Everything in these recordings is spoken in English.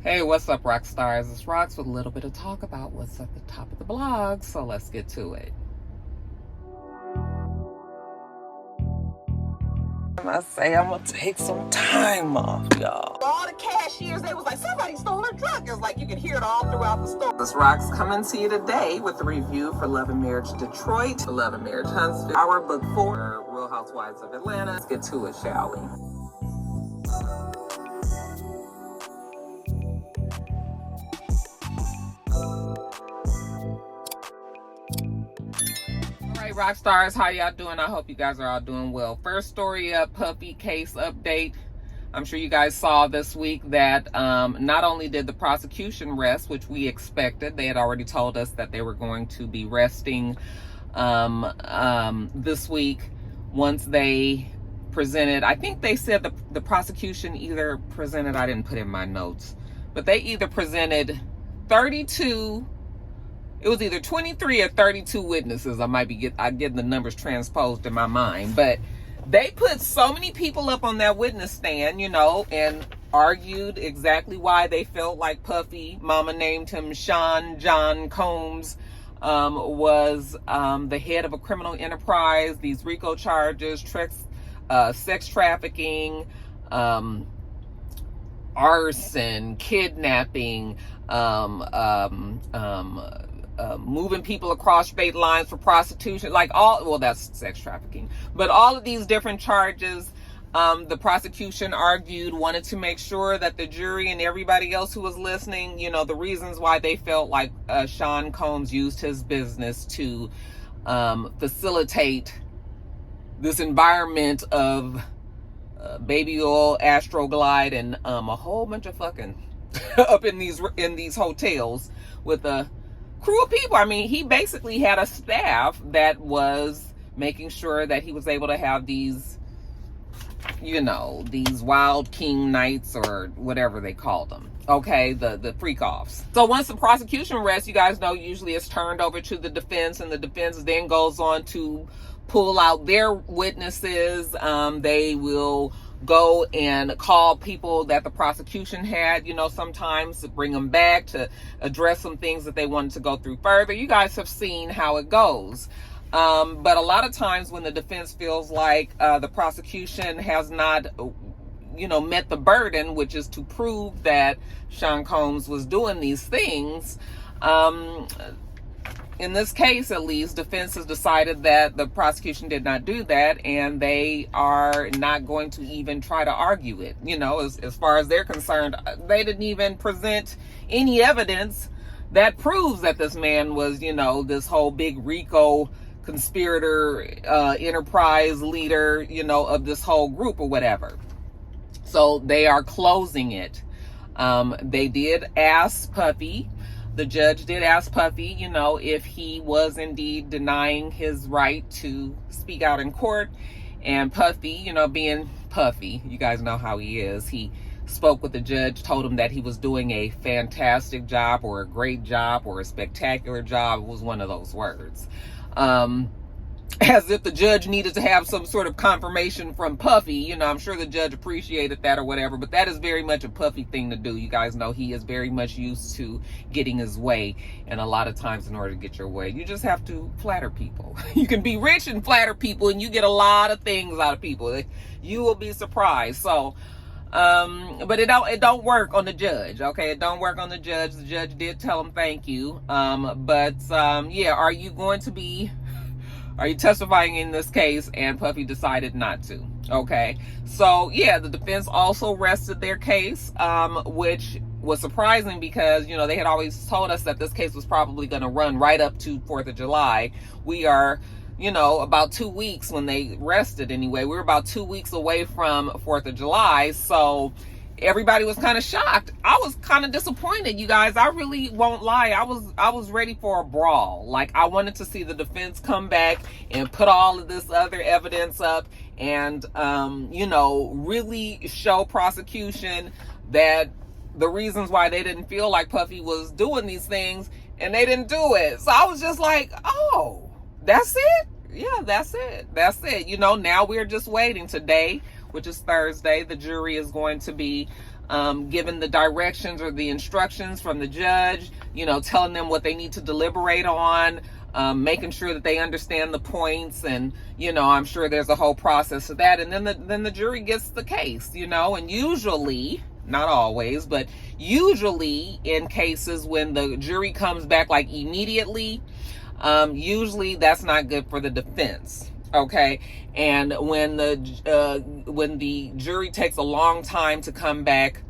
Hey, what's up, Roxstars? It's Rox with a little bit of talk about what's at the top of the blog, so let's get to it. I say I'm gonna take some time off, y'all. All the cashiers, they was like, somebody stole her truck. It's like you could hear it all throughout the store. This Rox coming to you today with a review for Love and Marriage Detroit, Love and Marriage Huntsville, our book 4, Real Housewives of Atlanta. Let's get to it, shall we? Rockstars, how y'all doing? I hope you guys are all doing well. First story up, Puffy case update. I'm sure you guys saw this week that not only did the prosecution rest, which we expected, they had already told us that they were going to be resting this week once they presented, I think they said the prosecution either presented, I didn't put in my notes, but they either presented 32, it was either 23 or 32 witnesses. I might be getting the numbers transposed in my mind, but they put so many people up on that witness stand, you know, and argued exactly why they felt like Puffy, mama named him Sean John Combs, was the head of a criminal enterprise, these RICO charges, sex trafficking, arson, kidnapping, moving people across state lines for prostitution, like that's sex trafficking, but all of these different charges, the prosecution argued, wanted to make sure that the jury and everybody else who was listening, you know, the reasons why they felt like Sean Combs used his business to facilitate this environment of baby oil, Astroglide, and a whole bunch of fucking up in these hotels with a crew of people. I mean, he basically had a staff that was making sure that he was able to have these, you know, these wild king nights or whatever they called them. Okay, the freak offs. So once the prosecution rests, you guys know usually it's turned over to the defense, and the defense then goes on to pull out their witnesses. They will go and call people that the prosecution had, you know, sometimes to bring them back to address some things that they wanted to go through further. You guys have seen how it goes. But a lot of times when the defense feels like the prosecution has not, you know, met the burden, which is to prove that Sean Combs was doing these things, in this case, at least, defense has decided that the prosecution did not do that, and they are not going to even try to argue it. You know, as far as they're concerned, they didn't even present any evidence that proves that this man was, you know, this whole big RICO conspirator, enterprise leader, you know, of this whole group or whatever. So they are closing it. They did ask Puffy, the judge did ask Puffy, you know, if he was indeed denying his right to speak out in court. And Puffy, you know, being Puffy, you guys know how he is. He spoke with the judge, told him that he was doing a fantastic job or a great job or a spectacular job. It was one of those words. As if the judge needed to have some sort of confirmation from Puffy. You know, I'm sure the judge appreciated that or whatever, but that is very much a Puffy thing to do. You guys know he is very much used to getting his way, and a lot of times in order to get your way, you just have to flatter people. You can be rich and flatter people, and you get a lot of things out of people. You will be surprised. So, but it don't work on the judge, okay? It don't work on the judge. The judge did tell him thank you. Yeah, are you testifying in this case? And Puffy decided not to. Okay. So yeah, the defense also rested their case, which was surprising because, you know, they had always told us that this case was probably going to run right up to 4th of July. We are, you know, about 2 weeks when they rested anyway. We were about 2 weeks away from 4th of July. So everybody was kind of shocked. I was kind of disappointed, you guys. I really won't lie. I was ready for a brawl. Like, I wanted to see the defense come back and put all of this other evidence up and, you know, really show prosecution that the reasons why they didn't feel like Puffy was doing these things, and they didn't do it. So I was just like, oh, that's it? Yeah, that's it. That's it. You know, now we're just waiting. Today, which is Thursday, the jury is going to be given the directions or the instructions from the judge, telling them what they need to deliberate on, making sure that they understand the points, and I'm sure there's a whole process to that, and then the jury gets the case, and usually, not always, but usually in cases when the jury comes back like immediately, usually that's not good for the defense. Okay, and when the jury takes a long time to come back,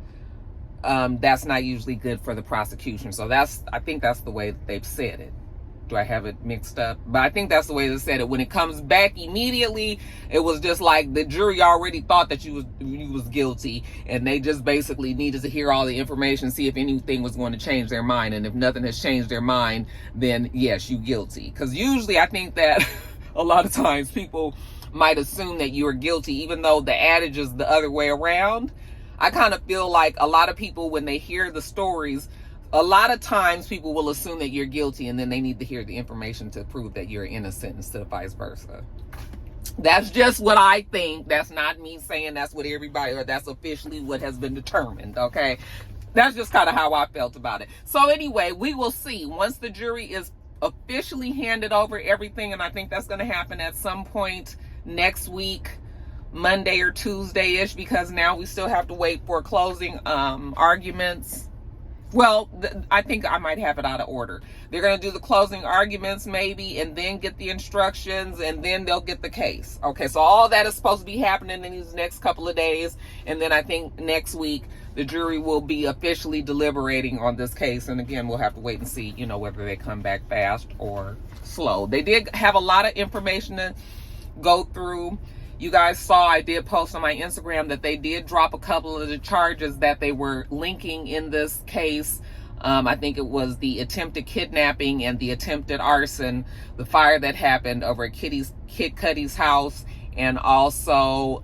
that's not usually good for the prosecution. So I think that's the way that they've said it. Do I have it mixed up? But I think that's the way they said it. When it comes back immediately, it was just like the jury already thought that you was guilty, and they just basically needed to hear all the information, see if anything was going to change their mind, and if nothing has changed their mind, then yes, you guilty. Because usually I think that a lot of times people might assume that you are guilty, even though the adage is the other way around. I kind of feel like a lot of people, when they hear the stories, a lot of times people will assume that you're guilty, and then they need to hear the information to prove that you're innocent instead of vice versa. That's just what I think. That's not me saying that's what everybody, or that's officially what has been determined, okay? That's just kind of how I felt about it. So anyway, we will see. Once the jury is officially handed over everything, and I think that's going to happen at some point next week, Monday or Tuesday-ish, because now we still have to wait for closing arguments. Well, I think I might have it out of order. They're going to do the closing arguments maybe, and then get the instructions, and then they'll get the case. Okay, so all that is supposed to be happening in these next couple of days, and then I think next week the jury will be officially deliberating on this case, and again, we'll have to wait and see, whether they come back fast or slow. They did have a lot of information to go through. You guys saw I did post on my Instagram that they did drop a couple of the charges that they were linking in this case. I think it was the attempted kidnapping and the attempted arson, the fire that happened over at Kid Cudi's house, and also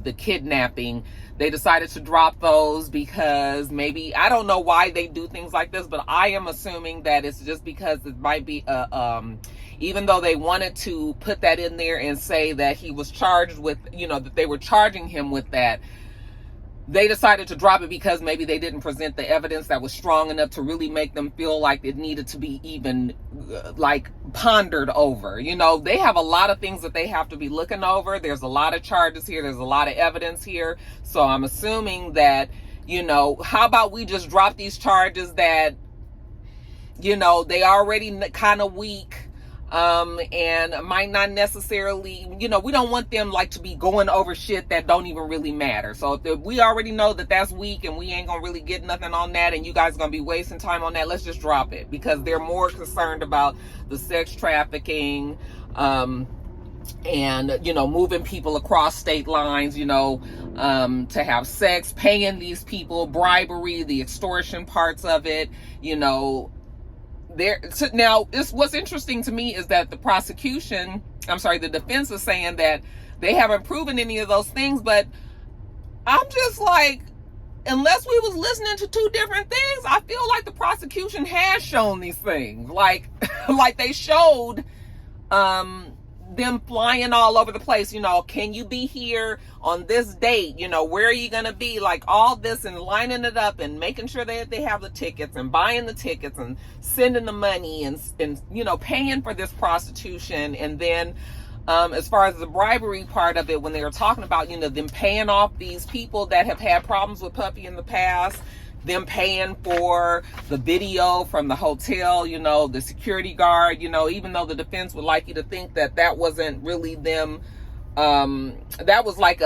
the kidnapping. They decided to drop those because maybe, I don't know why they do things like this, but I am assuming that it's just because it might be even though they wanted to put that in there and say that he was charged with, that they were charging him with that, they decided to drop it because maybe they didn't present the evidence that was strong enough to really make them feel like it needed to be even pondered over. They have a lot of things that they have to be looking over. There's a lot of charges here. There's a lot of evidence here. So I'm assuming that, how about we just drop these charges that, they already kind of weak, and might not necessarily, we don't want them to be going over shit that don't even really matter. So if we already know that that's weak and we ain't gonna really get nothing on that, and you guys are gonna be wasting time on that, let's just drop it, because they're more concerned about the sex trafficking, and moving people across state lines, to have sex, paying these people, bribery, the extortion parts of it, Now, what's interesting to me is that the defense is saying that they haven't proven any of those things, but I'm just like, unless we was listening to two different things, I feel like the prosecution has shown these things. Like they showed them flying all over the place, can you be here on this date, where are you gonna be, all this, and lining it up and making sure that they have the tickets and buying the tickets and sending the money and paying for this prostitution. And then as far as the bribery part of it, when they were talking about them paying off these people that have had problems with Puffy in the past, them paying for the video from the hotel, the security guard, even though the defense would like you to think that that wasn't really them, that was like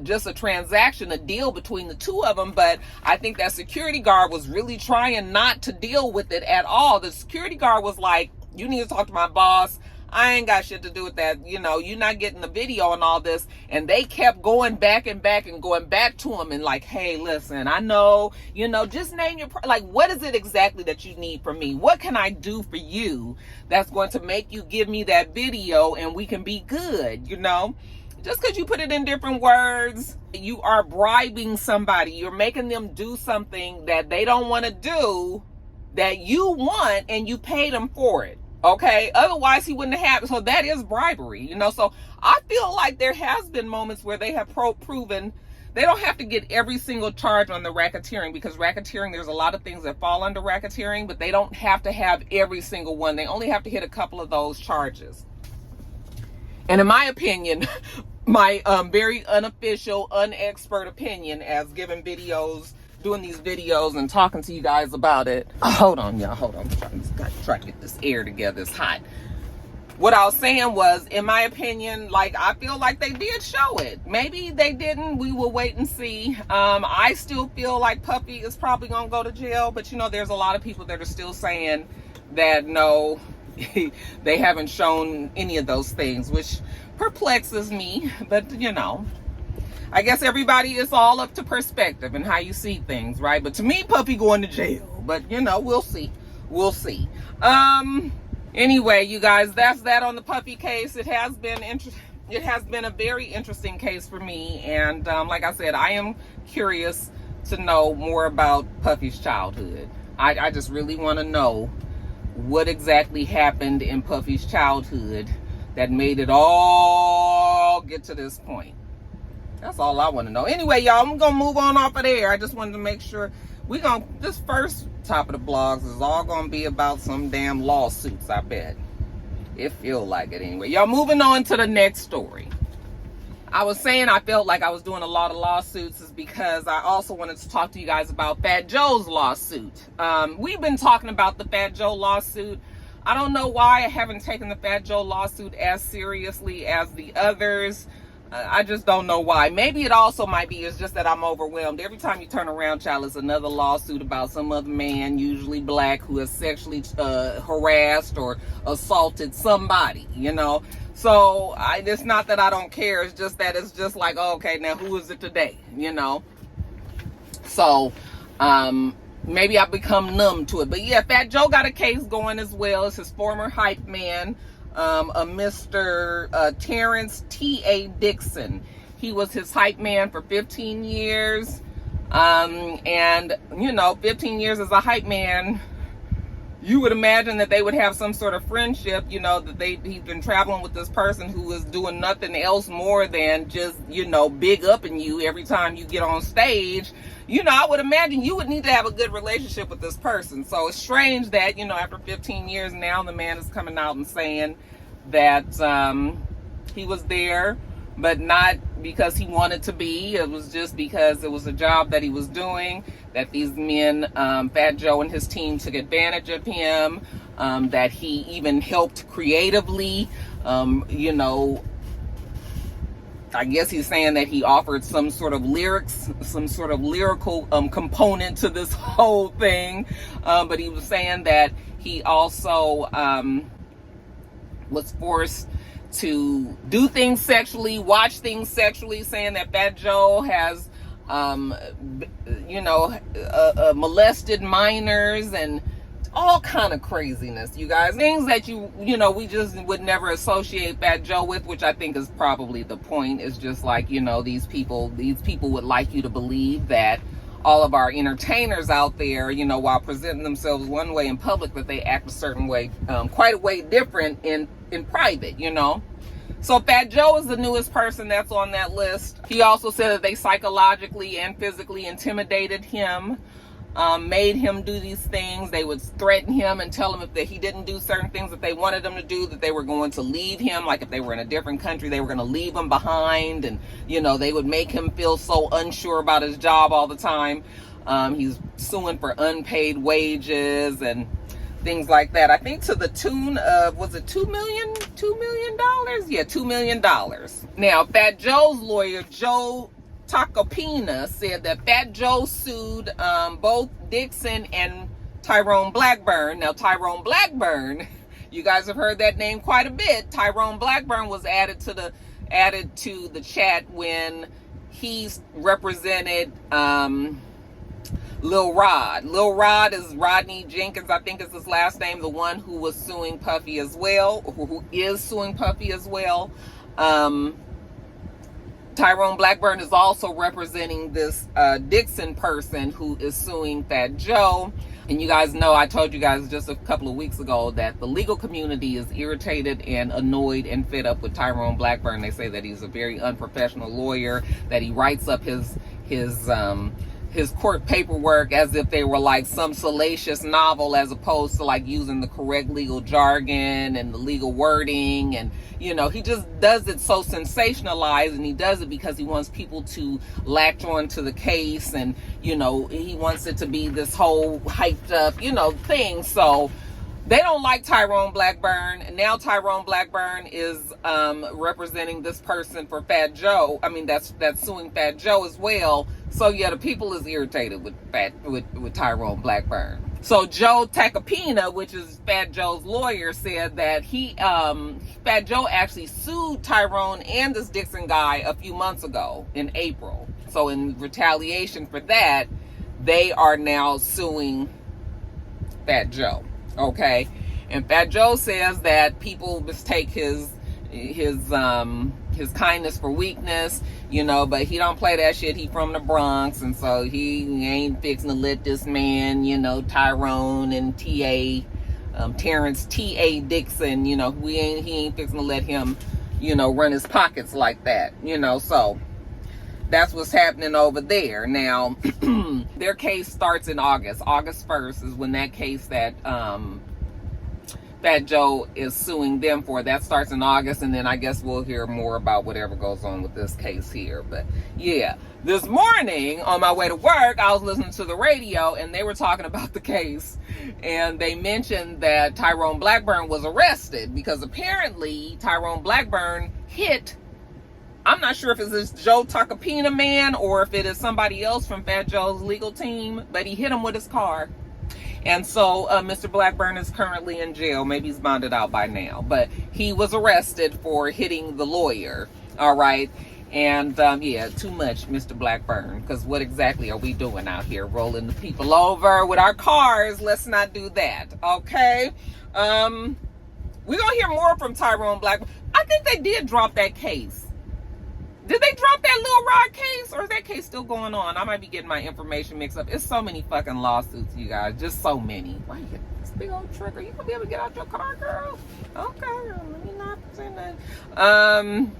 just a transaction, a deal between the two of them. But I think that security guard was really trying not to deal with it at all. The security guard was like, you need to talk to my boss. I ain't got shit to do with that. You're not getting the video and all this. And they kept going back and going back to him and hey, listen, I know, just name your, what is it exactly that you need from me? What can I do for you that's going to make you give me that video and we can be good, Just because you put it in different words, you are bribing somebody. You're making them do something that they don't want to do, that you want, and you paid them for it. Okay, otherwise he wouldn't have. So that is bribery, So I feel like there has been moments where they have proven they don't have to get every single charge on the racketeering, because racketeering, there's a lot of things that fall under racketeering, but they don't have to have every single one. They only have to hit a couple of those charges. And in my opinion, my very unofficial, unexpert opinion, as given videos, doing these videos and talking to you guys about it. Hold on, y'all. Hold on. I'm trying to get this air together. It's hot. What I was saying was, in my opinion, like, I feel like they did show it. Maybe they didn't. We will wait and see. I still feel like Puffy is probably going to go to jail. But, you know, there's a lot of people that are still saying that, no, they haven't shown any of those things, which perplexes me. But, you know, I guess everybody is all up to perspective and how you see things, right? But to me, Puffy going to jail. But, you know, we'll see. We'll see. Anyway, you guys, that's that on the Puffy case. It has been a very interesting case for me. And like I said, I am curious to know more about Puffy's childhood. I just really want to know what exactly happened in Puffy's childhood that made it all get to this point. That's all I want to know. Anyway, y'all, I'm going to move on off of there. I just wanted to make sure this first top of the blogs is all going to be about some damn lawsuits, I bet. It feel like it anyway. Y'all, moving on to the next story. I was saying I felt like I was doing a lot of lawsuits is because I also wanted to talk to you guys about Fat Joe's lawsuit. We've been talking about the Fat Joe lawsuit. I don't know why I haven't taken the Fat Joe lawsuit as seriously as the others. I just don't know why. Maybe it also might be it's just that I'm overwhelmed. Every time you turn around, child, it's another lawsuit about some other man, usually black, who has sexually harassed or assaulted somebody, you know. So it's not that I don't care. It's just that it's just like, oh, okay, now who is it today, you know? So maybe I've become numb to it. But yeah, Fat Joe got a case going as well. It's his former hype man, a Mr. Terrence T.A. Dixon. He was his hype man for 15 years. And, you know, 15 years as a hype man, you would imagine that they would have some sort of friendship, you know, that he's been traveling with this person who is doing nothing else more than just, you know, big upping you every time you get on stage. You know, I would imagine you would need to have a good relationship with this person. So it's strange that, you know, after 15 years now, the man is coming out and saying that he was there, but not because he wanted to be. It was just because it was a job that he was doing, that these men, Fat Joe and his team, took advantage of him, that he even helped creatively, you know. I guess he's saying that he offered some sort of lyrics, some sort of lyrical component to this whole thing. But he was saying that he also was forced to do things sexually, watch things sexually, saying that Fat Joe has, you know, molested minors and all kind of craziness, you guys. Things that you know, we just would never associate Fat Joe with, which I think is probably the point. Is just like, you know, these people would like you to believe that all of our entertainers out there, you know, while presenting themselves one way in public, that they act a certain way, quite a way different in private, you know. So Fat Joe is the newest person that's on that list. He also said that they psychologically and physically intimidated him, made him do these things. They would threaten him and tell him if he didn't do certain things that they wanted him to do, that they were going to leave him. Like if they were in a different country, they were going to leave him behind. And, you know, they would make him feel so unsure about his job all the time. He's suing for unpaid wages and things like that. I think to the tune of, was it $2 million? Yeah, $2 million. Now, Fat Joe's lawyer, Joe Tacopina, said that Fat Joe sued both Dixon and Tyrone Blackburn. Now, Tyrone Blackburn, you guys have heard that name quite a bit. Tyrone Blackburn was added to the chat when he represented Lil Rod. Lil Rod is Rodney Jenkins, I think is his last name, the one who was suing Puffy as well, who is suing Puffy as well. Tyrone Blackburn is also representing this Dixon person who is suing Fat Joe. And you guys know, I told you guys just a couple of weeks ago that the legal community is irritated and annoyed and fed up with Tyrone Blackburn. They say that he's a very unprofessional lawyer, that he writes up his court paperwork as if they were like some salacious novel, as opposed to like using the correct legal jargon and the legal wording. And he just does it so sensationalized, and he does it because he wants people to latch on to the case, and he wants it to be this whole hyped up thing. So they don't like Tyrone Blackburn, and now Tyrone Blackburn is representing this person for Fat Joe. I mean, that's suing Fat Joe as well. So yeah, the people is irritated with Tyrone Blackburn. So Joe Tacopina, which is Fat Joe's lawyer, said that Fat Joe actually sued Tyrone and this Dixon guy a few months ago in April. So in retaliation for that, they are now suing Fat Joe. Okay, and Fat Joe says that people mistake his kindness for weakness, but he don't play that shit. He from the Bronx, and so he ain't fixing to let this man, Tyrone and Terrence T.A. Dixon, he ain't fixing to let him, run his pockets like that, so that's what's happening over there. Now, their case starts in August. August 1st is when that case that Fat Joe is suing them for, that starts in August, and then I guess we'll hear more about whatever goes on with this case here. But yeah, this morning on my way to work, I was listening to the radio, and they were talking about the case, and they mentioned that Tyrone Blackburn was arrested because apparently Tyrone Blackburn hit, I'm not sure if it's this Joe Tacopina man or if it is somebody else from Fat Joe's legal team, but he hit him with his car. And so Mr. Blackburn is currently in jail. Maybe he's bonded out by now. But he was arrested for hitting the lawyer. All right. And yeah, too much, Mr. Blackburn. Because what exactly are we doing out here? Rolling the people over with our cars? Let's not do that. Okay. We're going to hear more from Tyrone Blackburn. I think they did drop that case. Did they drop that Lil Rod case, or is that case still going on? I might be getting my information mixed up. It's so many fucking lawsuits, you guys. Just so many. Why you hit this big old trigger? You gonna be able to get out your car, girl? Okay, let me not pretend that.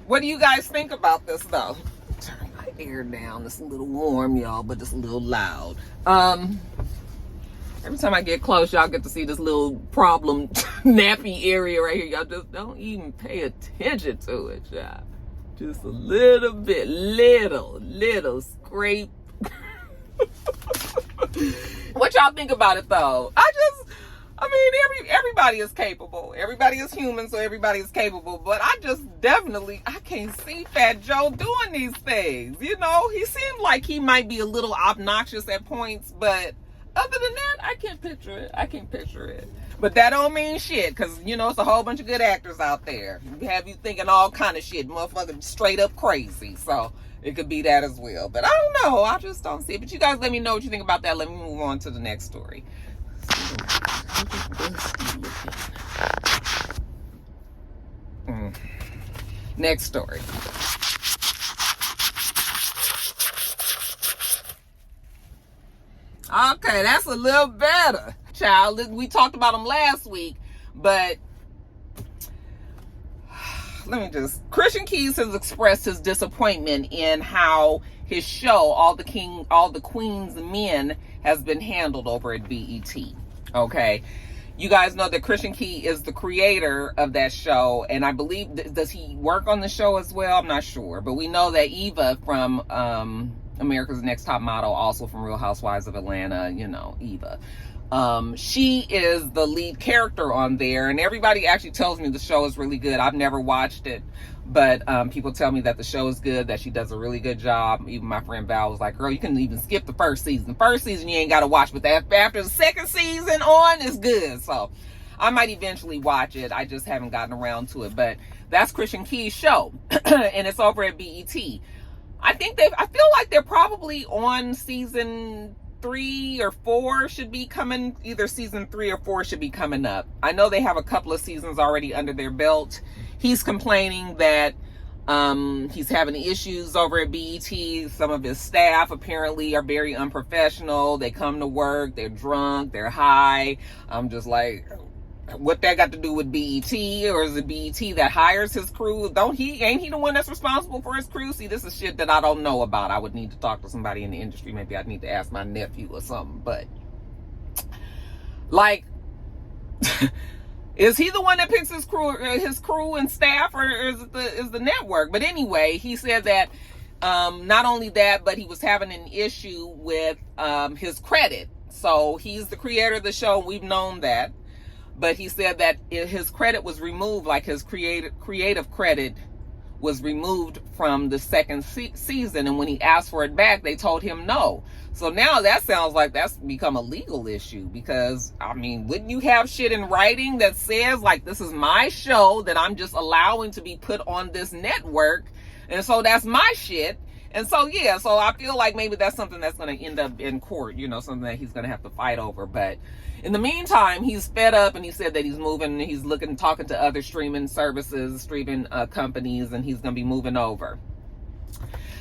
What do you guys think about this, though? Turn my air down. It's a little warm, y'all, but it's a little loud. Every time I get close, y'all get to see this little problem nappy area right here. Y'all just don't even pay attention to it, y'all. Just a little bit, little scrape. What y'all think about it, though? Everybody is capable. Everybody is human, so everybody is capable. But I can't see Fat Joe doing these things. He seemed like he might be a little obnoxious at points, but other than that, I can't picture it. But that don't mean shit, because, it's a whole bunch of good actors out there. Have you thinking all kind of shit, motherfucking straight up crazy. So it could be that as well. But I don't know. I just don't see it. But you guys let me know what you think about that. Let me move on to the next story. Next story. Okay, that's a little better. Child, we talked about him last week, but Christian Keys has expressed his disappointment in how his show, All the Queen's Men, has been handled over at BET. Okay. You guys know that Christian Key is the creator of that show, and I believe, does he work on the show as well? I'm not sure, but we know that Eva from America's Next Top Model, also from Real Housewives of Atlanta, Eva. She is the lead character on there, and everybody actually tells me the show is really good. I've never watched it, but people tell me that the show is good, that she does a really good job. Even my friend Val was like, girl, you can even skip the first season. First season you ain't got to watch, but after the second season on, it's good. So I might eventually watch it. I just haven't gotten around to it, but that's Christian Key's show, and it's over at BET. I feel like they're probably on season 3 or 4 should be coming. Either season 3 or 4 should be coming up. I know they have a couple of seasons already under their belt. He's complaining that He's having issues over at BET. Some of his staff apparently are very unprofessional. They come to work, they're drunk, they're high. I'm just like, what that got to do with BET? Or is it BET that hires his crew? Ain't he the one that's responsible for his crew? See, this is shit that I don't know about. I would need to talk to somebody in the industry. Maybe I'd need to ask my nephew or something. But like, is he the one that picks his crew and staff, or is the network? But anyway, he said that not only that, but he was having an issue with his credit. So he's the creator of the show. We've known that. But he said that his credit was removed, like his creative credit was removed from the second season. And when he asked for it back, they told him no. So now that sounds like that's become a legal issue, because, I mean, wouldn't you have shit in writing that says, like, this is my show that I'm just allowing to be put on this network, and so that's my shit. And so, yeah, so I feel like maybe that's something that's going to end up in court, you know, something that he's going to have to fight over. But in the meantime, he's fed up, and he said that he's moving, he's talking to other streaming services, streaming companies, and he's going to be moving over.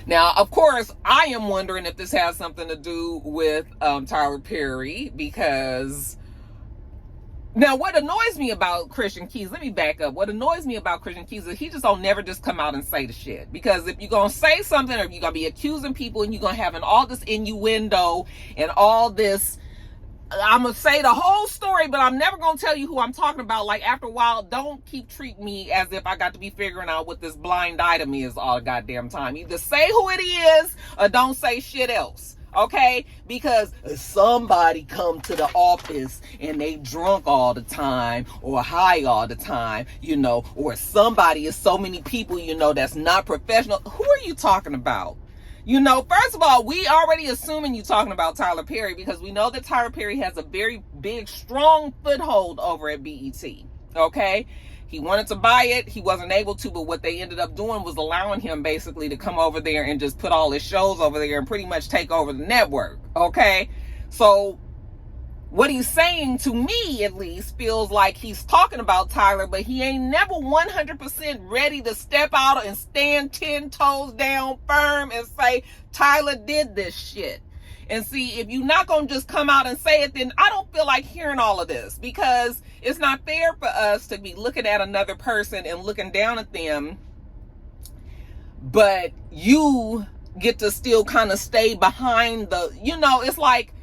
Now, of course, I am wondering if this has something to do with Tyler Perry, because now what annoys me about Christian Keys, let me back up. What annoys me about Christian Keys is he just don't never just come out and say the shit. Because if you're going to say something, or if you're going to be accusing people, and you're going to have all this innuendo and all this, I'm going to say the whole story, but I'm never going to tell you who I'm talking about. Like, after a while, don't keep treating me as if I got to be figuring out what this blind item is all the goddamn time. Either say who it is or don't say shit else. Okay? Because somebody come to the office and they drunk all the time, or high all the time, you know, or somebody is so many people, you know, that's not professional. Who are you talking about? You know, first of all, we already assuming you talking about Tyler Perry, because we know that Tyler Perry has a very big, strong foothold over at BET. Okay? He wanted to buy it. He wasn't able to, but what they ended up doing was allowing him basically to come over there and just put all his shows over there and pretty much take over the network. Okay? So what he's saying, to me at least, feels like he's talking about Tyler, but he ain't never 100% ready to step out and stand 10 toes down firm and say, Tyler did this shit. And see, if you're not going to just come out and say it, then I don't feel like hearing all of this, because it's not fair for us to be looking at another person and looking down at them, but you get to still kind of stay behind the, you know, it's like,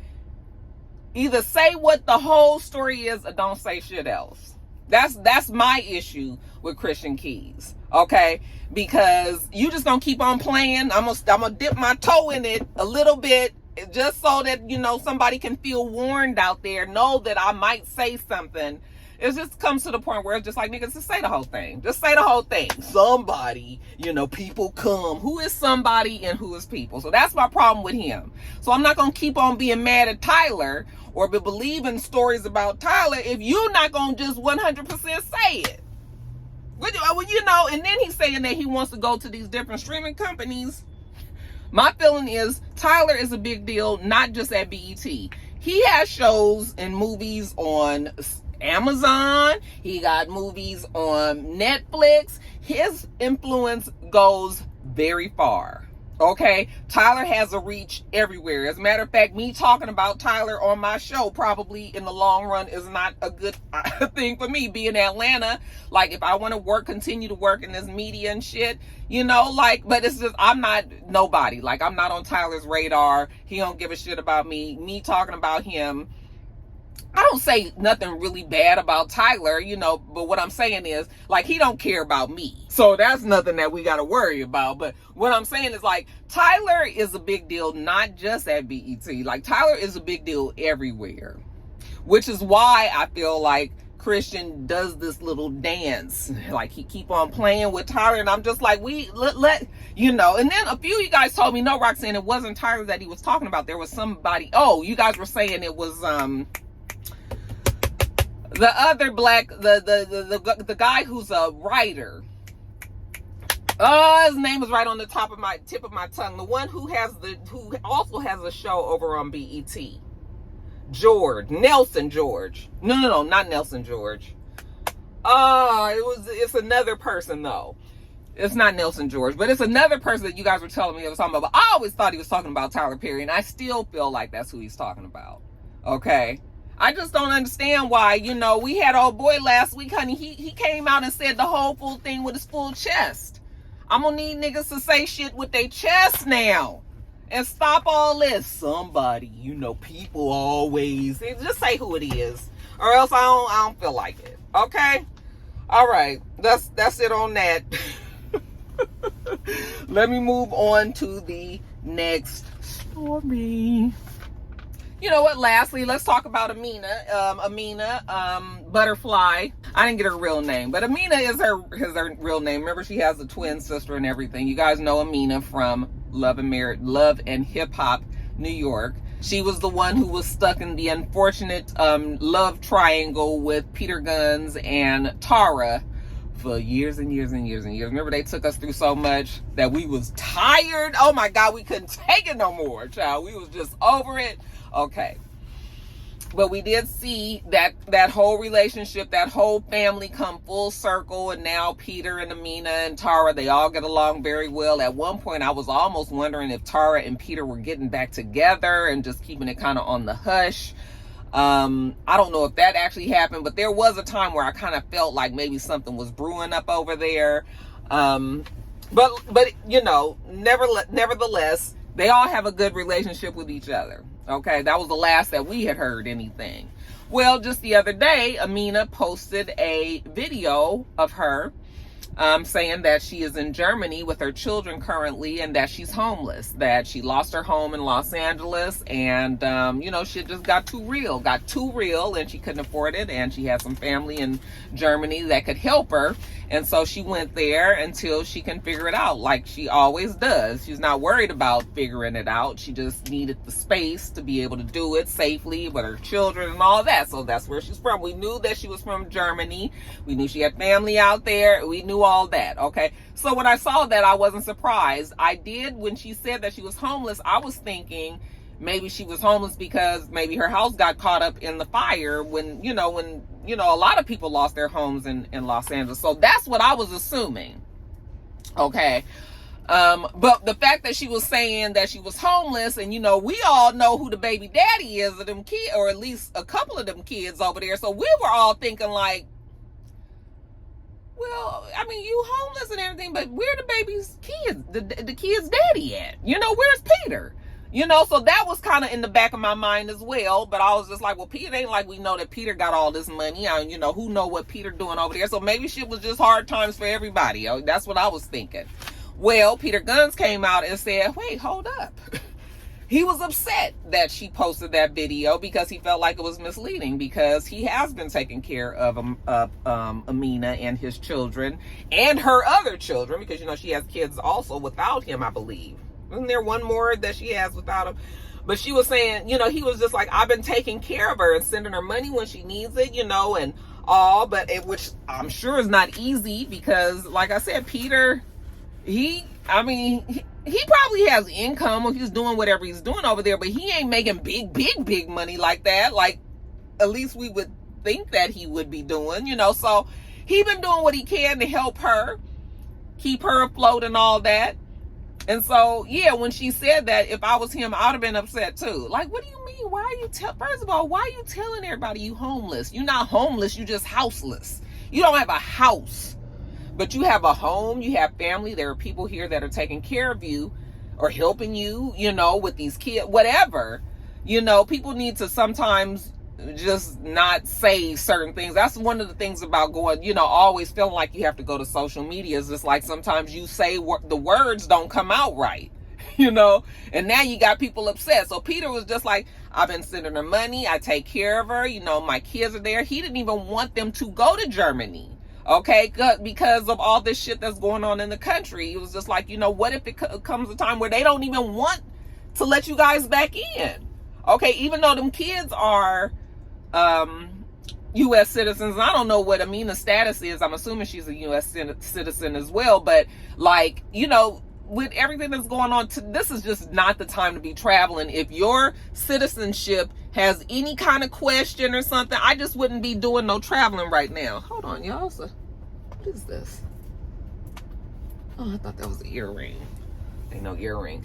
either say what the whole story is or don't say shit else. That's my issue with Christian Keys. Okay? Because you just gonna keep on playing. I'm gonna dip my toe in it a little bit, just so that, you know, somebody can feel warned out there, know that I might say something. It just comes to the point where it's just like, niggas, just say the whole thing. Just say the whole thing. Somebody, you know, people come. Who is somebody and who is people? So that's my problem with him. So I'm not going to keep on being mad at Tyler or be believing stories about Tyler if you're not going to just 100% say it. Well, you know, and then he's saying that he wants to go to these different streaming companies. My feeling is Tyler is a big deal, not just at BET. He has shows and movies on Amazon. He got movies on Netflix. His influence goes very far. Okay? Tyler has a reach everywhere. As a matter of fact, me talking about Tyler on my show probably in the long run is not a good thing for me, being in Atlanta. Like, if I want to continue to work in this media and shit, you know, like, but it's just, I'm not nobody. Like, I'm not on Tyler's radar. He don't give a shit about me. Me talking about him, I don't say nothing really bad about Tyler, you know, but what I'm saying is, like, he don't care about me. So that's nothing that we got to worry about. But what I'm saying is, like, Tyler is a big deal, not just at BET. Like, Tyler is a big deal everywhere, which is why I feel like Christian does this little dance. Like, he keep on playing with Tyler, and I'm just like, let you know. And then a few of you guys told me, no, Roxanne, it wasn't Tyler that he was talking about. There was somebody. Oh, you guys were saying it was, the other black, the guy who's a writer. Oh, his name is right on the tip of my tongue. The one who also has a show over on BET. Nelson George. No, not Nelson George. It's another person though. It's not Nelson George, but it's another person that you guys were telling me I was talking about. But I always thought he was talking about Tyler Perry, and I still feel like that's who he's talking about. Okay? I just don't understand why, you know, we had old boy last week, honey. He came out and said the whole full thing with his full chest. I'm gonna need niggas to say shit with their chest now. And stop all this. Somebody, you know, people always. Just say who it is. Or else I don't feel like it. Okay? All right. That's it on that. Let me move on to the next story. You know what? Lastly, let's talk about Amina. Amina Buddafly. I didn't get her real name, but Amina is her real name. Remember, she has a twin sister and everything. You guys know Amina from Love and Hip Hop, New York. She was the one who was stuck in the unfortunate love triangle with Peter Gunz and Tara for years and years and years and years. Remember, they took us through so much that we was tired. Oh my God, we couldn't take it no more, child. We was just over it. Okay. But we did see that whole relationship, that whole family come full circle, and now Peter and Amina and Tara, they all get along very well. At one point, I was almost wondering if Tara and Peter were getting back together and just keeping it kind of on the hush. I don't know if that actually happened, but there was a time where I kind of felt like maybe something was brewing up over there. But you know, nevertheless, they all have a good relationship with each other. Okay, that was the last that we had heard anything. Well, just the other day, Amina posted a video of her saying that she is in Germany with her children currently, and that she's homeless, that she lost her home in Los Angeles, and you know, shit just got too real, and she couldn't afford it, and she had some family in Germany that could help her, and so she went there until she can figure it out, like she always does. She's not worried about figuring it out. She just needed the space to be able to do it safely with her children and all that. So that's where she's from. We knew that she was from Germany. We knew she had family out there. We knew all that. Okay. So when I saw that, I wasn't surprised. I did, when she said that she was homeless, I was thinking maybe she was homeless because maybe her house got caught up in the fire when a lot of people lost their homes in Los Angeles. So that's what I was assuming. Okay. But the fact that she was saying that she was homeless, and you know, we all know who the baby daddy is of them kids, or at least a couple of them kids over there. So we were all thinking like, well, I mean, you homeless and everything, but where the baby's kids, the kid's daddy at? You know, where's Peter? You know, so that was kind of in the back of my mind as well. But I was just like, well, Peter ain't like we know that Peter got all this money. You know, who know what Peter doing over there? So maybe shit was just hard times for everybody. That's what I was thinking. Well, Peter Gunz came out and said, wait, hold up. He was upset that she posted that video because he felt like it was misleading, because he has been taking care of Amina and his children and her other children, because, you know, she has kids also without him, I believe. Isn't there one more that she has without him? But she was saying, you know, he was just like, I've been taking care of her and sending her money when she needs it, you know, and all, but which I'm sure is not easy because, like I said, Peter, he probably has income, or he's doing whatever he's doing over there, but he ain't making big money like that. Like, at least we would think that he would be doing, you know. So he been doing what he can to help her, keep her afloat and all that. And so, yeah, when she said that, if I was him, I'd have been upset too. Like, what do you mean? Why are you first of all, why are you telling everybody you homeless? You're not homeless, you just houseless. You don't have a house, but you have a home, you have family. There are people here that are taking care of you or helping you, you know, with these kids, whatever. You know, people need to sometimes just not say certain things. That's one of the things about going, you know, always feeling like you have to go to social media. Is just like sometimes you say the words don't come out right, you know, and now you got people upset. So Peter was just like, I've been sending her money, I take care of her, you know, my kids are there. He didn't even want them to go to Germany, okay, because of all this shit that's going on in the country. It was just like, you know, what if it comes a time where they don't even want to let you guys back in? Okay, even though them kids are U.S. citizens. I don't know what Amina's status is. I'm assuming she's a U.S. citizen as well. But, like, you know, with everything that's going on, this is just not the time to be traveling. If your citizenship has any kind of question or something, I just wouldn't be doing no traveling right now. Hold on, y'all. So, what is this? Oh, I thought that was an earring. Ain't no earring.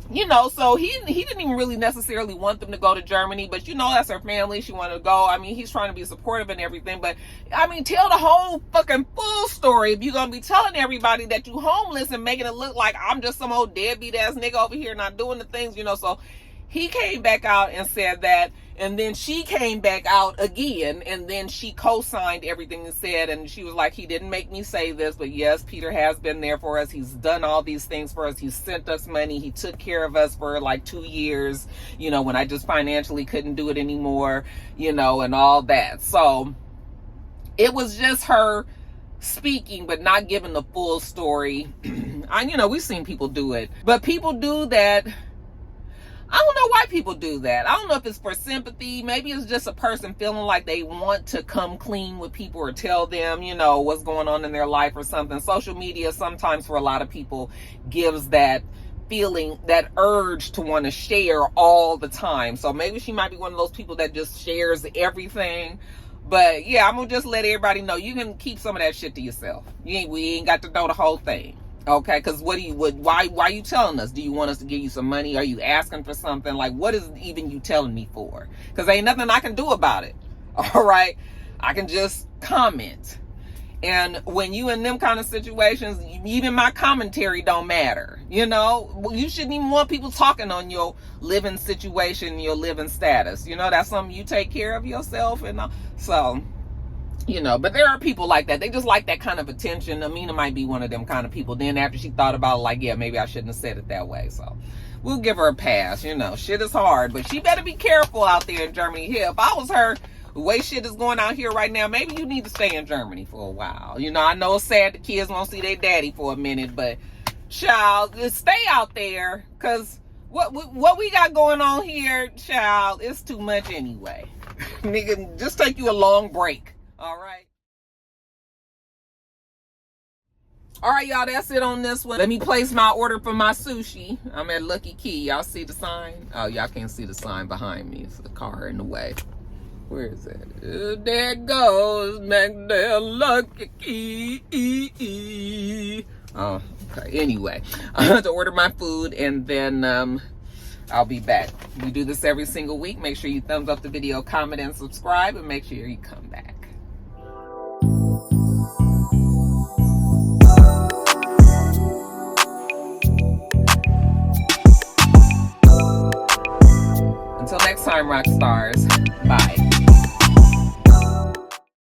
You know, so he didn't even really necessarily want them to go to Germany, but you know, that's her family. She wanted to go. I mean, he's trying to be supportive and everything, but I mean, tell the whole fucking full story if you're gonna be telling everybody that you homeless and making it look like I'm just some old deadbeat ass nigga over here not doing the things, you know. So he came back out and said that, and then she came back out again, and then she co-signed everything he said, and she was like, he didn't make me say this, but yes, Peter has been there for us. He's done all these things for us. He sent us money. He took care of us for like 2 years, you know, when I just financially couldn't do it anymore, you know, and all that. So it was just her speaking, but not giving the full story. You know, we've seen people do it, but people do that. I don't know why people do that. I don't know if it's for sympathy. Maybe it's just a person feeling like they want to come clean with people or tell them, you know, what's going on in their life or something. Social media sometimes for a lot of people gives that feeling, that urge to want to share all the time. So maybe she might be one of those people that just shares everything. But yeah, I'm gonna just let everybody know you can keep some of that shit to yourself. We ain't got to know the whole thing. Okay, because why are you telling us? Do you want us to give you some money? Are you asking for something? Like, what is even you telling me for? Because ain't nothing I can do about it. All right, I can just comment. And when you in them kind of situations, even my commentary don't matter. You know, you shouldn't even want people talking on your living situation, your living status. You know, that's something you take care of yourself, and so. You know, but there are people like that. They just like that kind of attention. Amina might be one of them kind of people. Then after she thought about it, like, yeah, maybe I shouldn't have said it that way. So we'll give her a pass. You know, shit is hard, but she better be careful out there in Germany. Here, if I was her, the way shit is going out here right now, maybe you need to stay in Germany for a while. You know, I know it's sad the kids won't see their daddy for a minute, but child, just stay out there, because what we got going on here, child, it's too much anyway. Nigga, just take you a long break. All right, y'all, that's it on this one. Let me place my order for my sushi. I'm at Lucky Key. Y'all see the sign? Oh, y'all can't see the sign behind me. It's the car in the way. Where is it? There it goes. Back there, Lucky Key. Oh, okay. Anyway, I have to order my food, and then I'll be back. We do this every single week. Make sure you thumbs up the video, comment, and subscribe, and make sure you come back. Until next time, rock stars.